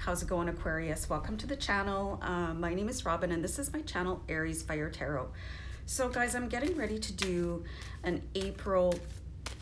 How's it going, Aquarius? Welcome to the channel. My name is Robin and this is my channel, AriesFireTarot. So guys, I'm getting ready to do an April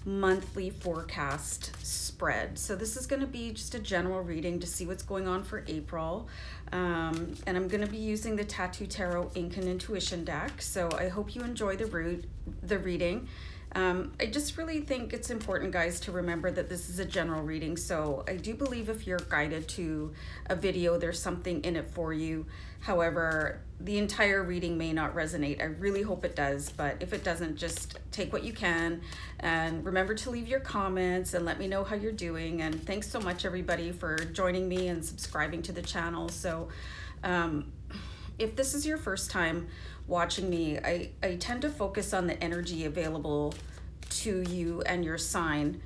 monthly forecast spread. So this is going to be just a general reading to see what's going on for April. And I'm going to be using the Tattoo Tarot Ink and Intuition deck. So I hope you enjoy the reading. I just really think it's important, guys, to remember that this is a general reading. So I do believe if you're guided to a video, there's something in it for you. However, the entire reading may not resonate. I really hope it does, but if it doesn't, just take what you can and remember to leave your comments and let me know how you're doing. And thanks so much, everybody, for joining me and subscribing to the channel. So if this is your first time watching me, I tend to focus on the energy available to you and your sign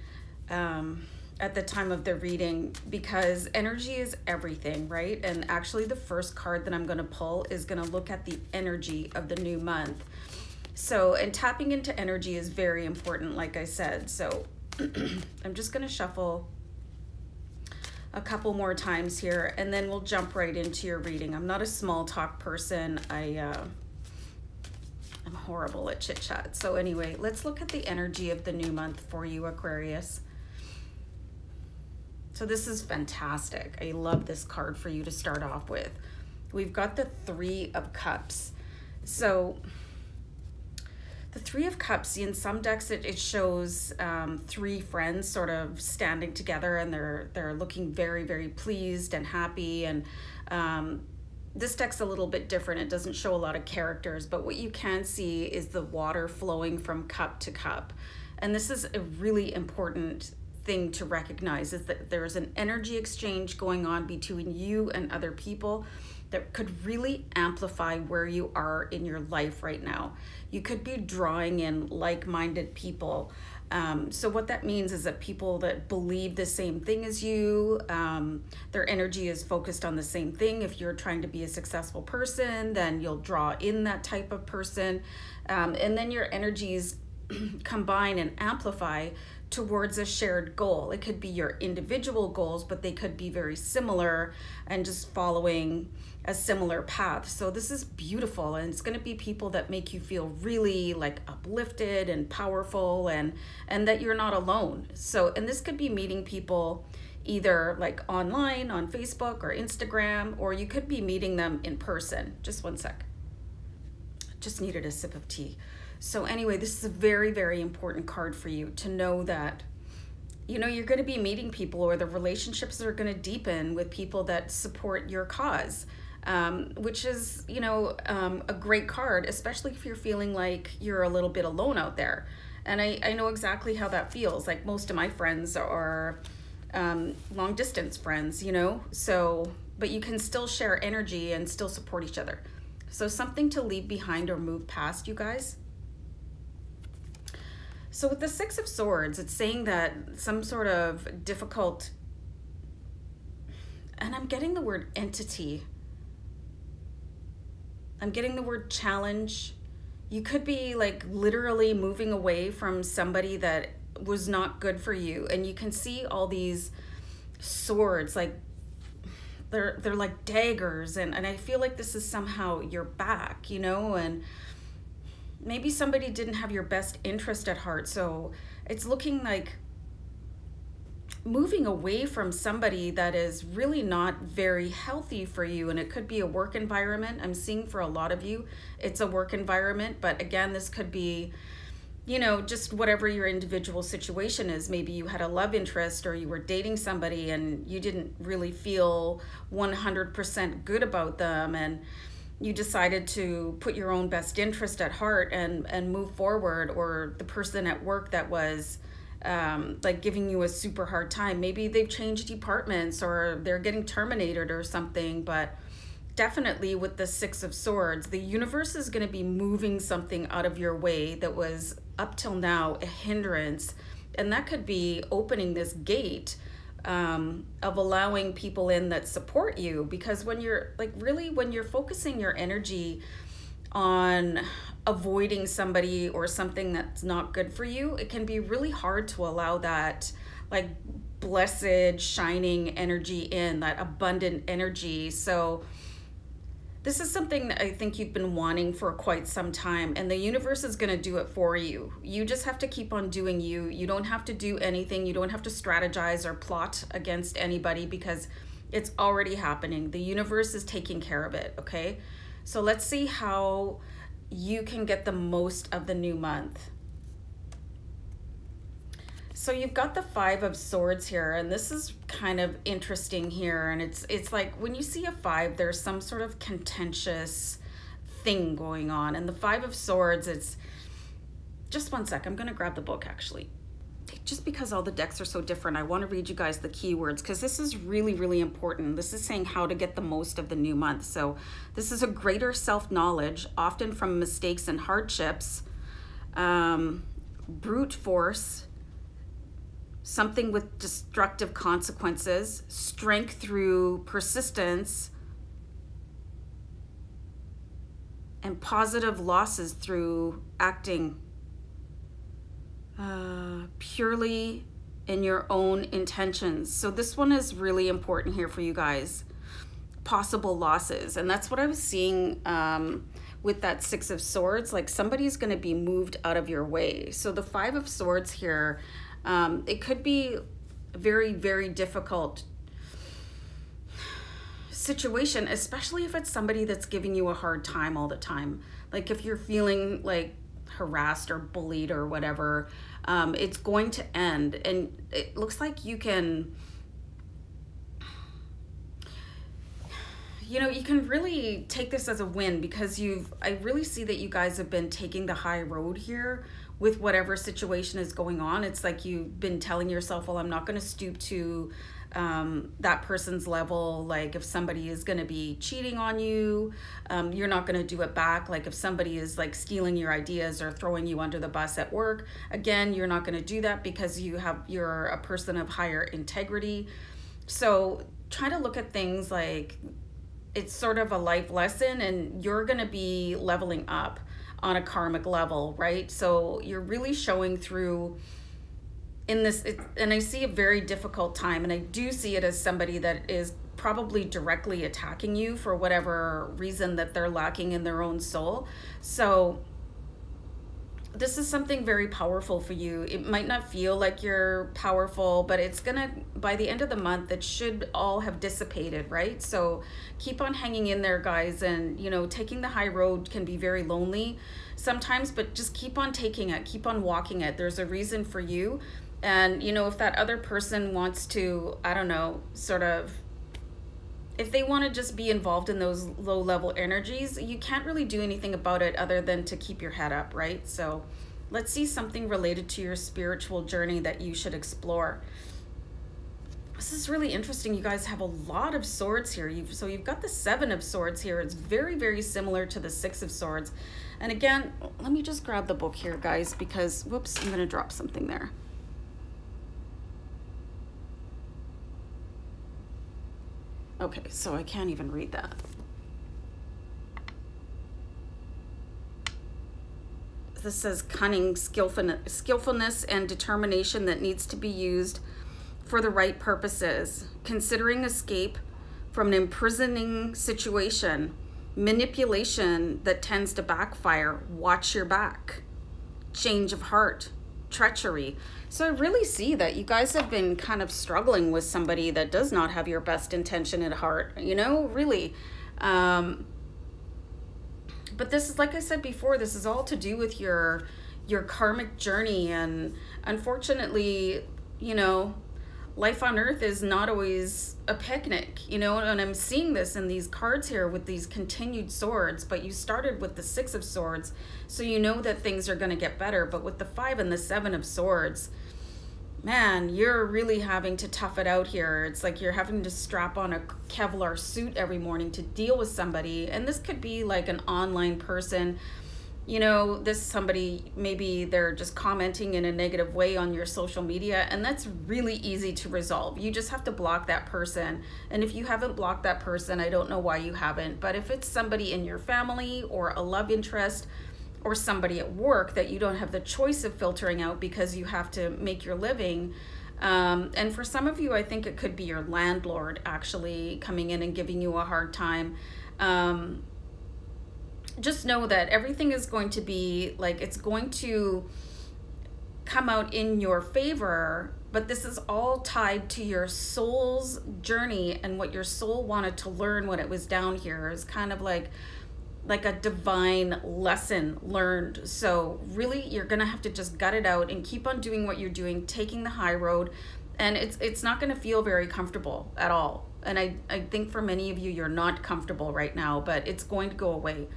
at the time of the reading, because energy is everything, right? And actually the first card that I'm going to pull is going to look at the energy of the new month. So, and tapping into energy is very important, like I said. So I'm just going to shuffle a couple more times here and then we'll jump right into your reading. I'm not a small talk person. I'm horrible at chit chat. So anyway, let's look at the energy of the new month for you, Aquarius. So this is fantastic. I love this card for you to start off with. We've got the Three of Cups. So the Three of Cups, in some decks, it shows three friends sort of standing together and they're looking very, very pleased and happy. And this deck's a little bit different. It doesn't show a lot of characters, but what you can see is the water flowing from cup to cup. And this is a really important thing to recognize, is that there's an energy exchange going on between you and other people that could really amplify where you are in your life right now. You could be drawing in like-minded people. So what that means is that people that believe the same thing as you, their energy is focused on the same thing. If you're trying to be a successful person, then you'll draw in that type of person. And then your energies combine and amplify towards a shared goal. It could be your individual goals, but they could be very similar and just following a similar path. So this is beautiful, and it's going to be people that make you feel really like uplifted and powerful, and that you're not alone. So, and this could be meeting people either like online on Facebook or Instagram, or you could be meeting them in person. Just one sec. Just needed a sip of tea. So anyway, this is a very, very important card for you to know that, you know, you're going to be meeting people, or the relationships are going to deepen with people that support your cause, which is, you know, a great card, especially if you're feeling like you're a little bit alone out there. And I know exactly how that feels. Like, most of my friends are long distance friends, you know, so, but you can still share energy and still support each other. So something to leave behind or move past, you guys. So with the Six of Swords, it's saying that some sort of difficult, and I'm getting the word entity. I'm getting the word challenge. You could be like literally moving away from somebody that was not good for you. And you can see all these swords, like they're like daggers. And I feel like this is somehow your back, you know, and maybe somebody didn't have your best interest at heart. So it's looking like moving away from somebody that is really not very healthy for you. And it could be a work environment. I'm seeing for a lot of you, it's a work environment. But again, this could be, you know, just whatever your individual situation is. Maybe you had a love interest, or you were dating somebody and you didn't really feel 100% good about them, and you decided to put your own best interest at heart and move forward. Or the person at work that was like giving you a super hard time, maybe they've changed departments or they're getting terminated or something. But definitely with the Six of Swords, the universe is going to be moving something out of your way that was up till now a hindrance, and that could be opening this gate of allowing people in that support you. Because when you're like, really, when you're focusing your energy on avoiding somebody or something that's not good for you, it can be really hard to allow that like blessed, shining energy in, that abundant energy. So this is something that I think you've been wanting for quite some time, and the universe is going to do it for you. You just have to keep on doing you. You don't have to do anything. You don't have to strategize or plot against anybody, because it's already happening. The universe is taking care of it, okay? So let's see how you can get the most of the new month. So you've got the Five of Swords here, and this is kind of interesting here. And it's like when you see a five, there's some sort of contentious thing going on. And the Five of Swords, it's just one sec. I'm going to grab the book actually. Just because all the decks are so different, I want to read you guys the keywords, because this is really, really important. This is saying how to get the most of the new month. So this is a greater self-knowledge, often from mistakes and hardships, brute force, something with destructive consequences, strength through persistence, and positive losses through acting purely in your own intentions. So this one is really important here for you guys. Possible losses. And that's what I was seeing with that Six of Swords. Like somebody's going to be moved out of your way. So the Five of Swords here, it could be a very, very difficult situation, especially if it's somebody that's giving you a hard time all the time. Like if you're feeling like harassed or bullied or whatever, it's going to end. And it looks like you can, you know, you can really take this as a win, because I really see that you guys have been taking the high road here with whatever situation is going on. It's like you've been telling yourself, well, I'm not going to stoop to that person's level. Like if somebody is going to be cheating on you, you're not going to do it back. Like if somebody is like stealing your ideas or throwing you under the bus at work, again, you're not going to do that, because you're a person of higher integrity. So try to look at things like it's sort of a life lesson, and you're going to be leveling up on a karmic level, right? So you're really showing through in this, and I see a very difficult time, and I do see it as somebody that is probably directly attacking you for whatever reason that they're lacking in their own soul. So this is something very powerful for you. It might not feel like you're powerful, but it's gonna, by the end of the month, it should all have dissipated, right? So keep on hanging in there, guys. And you know, taking the high road can be very lonely sometimes, but just keep on taking it, keep on walking it. There's a reason for you. And you know, if that other person wants to, I don't know, sort of, if they want to just be involved in those low level energies, you can't really do anything about it other than to keep your head up, right? So let's see something related to your spiritual journey that you should explore. This is really interesting. You guys have a lot of swords here. So you've got the Seven of Swords here. It's very, very similar to the Six of Swords. And again, let me just grab the book here, guys, because, whoops, I'm going to drop something there. Okay, so I can't even read that. This says cunning, skillfulness, and determination that needs to be used for the right purposes. Considering escape from an imprisoning situation, manipulation that tends to backfire, watch your back, change of heart, treachery. So I really see that you guys have been kind of struggling with somebody that does not have your best intention at heart, you know, really. But this is, like I said before, this is all to do with your karmic journey. And unfortunately, you know, life on earth is not always a picnic, you know, and I'm seeing this in these cards here with these continued swords. But you started with the Six of Swords, so you know that things are going to get better. But with the Five and the Seven of Swords, man, you're really having to tough it out here. It's like you're having to strap on a Kevlar suit every morning to deal with somebody. And this could be like an online person. You know, this somebody, maybe they're just commenting in a negative way on your social media, and that's really easy to resolve. You just have to block that person. And if you haven't blocked that person, I don't know why you haven't. But if it's somebody in your family or a love interest or somebody at work that you don't have the choice of filtering out because you have to make your living, And for some of you, I think it could be your landlord actually coming in and giving you a hard time. Just know that everything is going to be like, it's going to come out in your favor, but this is all tied to your soul's journey and what your soul wanted to learn when it was down here. Is kind of like a divine lesson learned. So really, you're gonna have to just gut it out and keep on doing what you're doing, taking the high road. And it's not gonna feel very comfortable at all. And I think for many of you, you're not comfortable right now, but it's going to go away.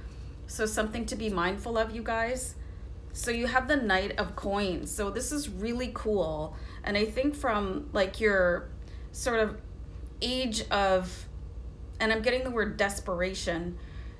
So something to be mindful of, you guys. So you have the Knight of Coins. So this is really cool. And I think from like your sort of age of, and I'm getting the word desperation,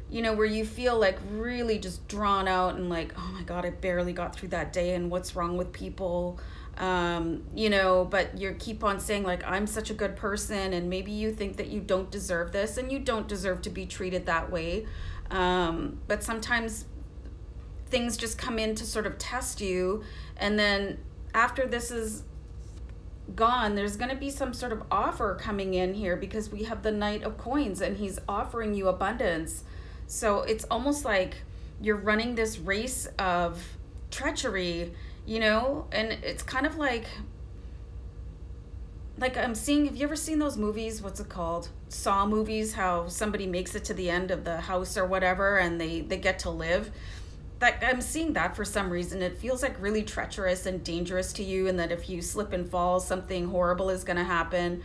you know, where you feel like really just drawn out and like, oh my God, I barely got through that day and what's wrong with people, you know, but you keep on saying like, I'm such a good person, and maybe you think that you don't deserve this and you don't deserve to be treated that way. But sometimes things just come in to sort of test you, and then after this is gone, there's going to be some sort of offer coming in here, because we have the Knight of Coins and he's offering you abundance. So it's almost like you're running this race of treachery, you know, and it's kind of like I'm seeing, have you ever seen those movies, what's it called, Saw movies, how somebody makes it to the end of the house or whatever and they get to live? That I'm seeing that for some reason. It feels like really treacherous and dangerous to you, and that if you slip and fall, something horrible is going to happen.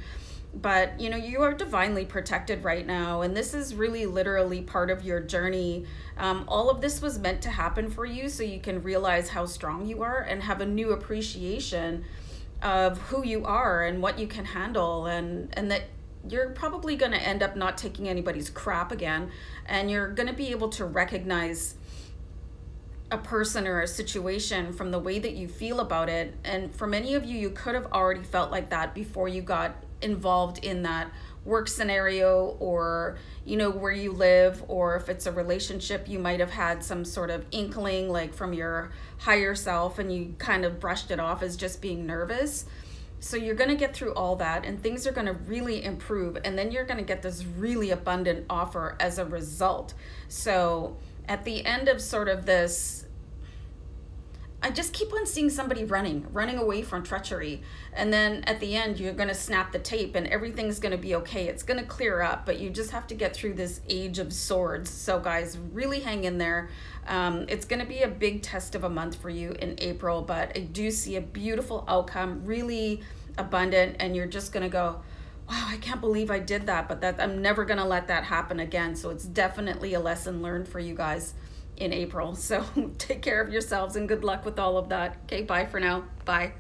But you know, you are divinely protected right now, and this is really literally part of your journey. All of this was meant to happen for you so you can realize how strong you are and have a new appreciation of who you are and what you can handle, and that you're probably going to end up not taking anybody's crap again, and you're going to be able to recognize a person or a situation from the way that you feel about it. And for many of you, you could have already felt like that before you got involved in that work scenario, or you know, where you live, or if it's a relationship, you might have had some sort of inkling like from your higher self and you kind of brushed it off as just being nervous. So you're going to get through all that and things are going to really improve, and then you're going to get this really abundant offer as a result. So at the end of sort of this, I just keep on seeing somebody running away from treachery. And then at the end, you're going to snap the tape and everything's going to be okay. It's going to clear up, but you just have to get through this Age of Swords. So guys, really hang in there. It's going to be a big test of a month for you in April, but I do see a beautiful outcome, really abundant. And you're just going to go, wow, I can't believe I did that, but that I'm never going to let that happen again. So it's definitely a lesson learned for you guys in April. So take care of yourselves and good luck with all of that. Okay, bye for now. Bye.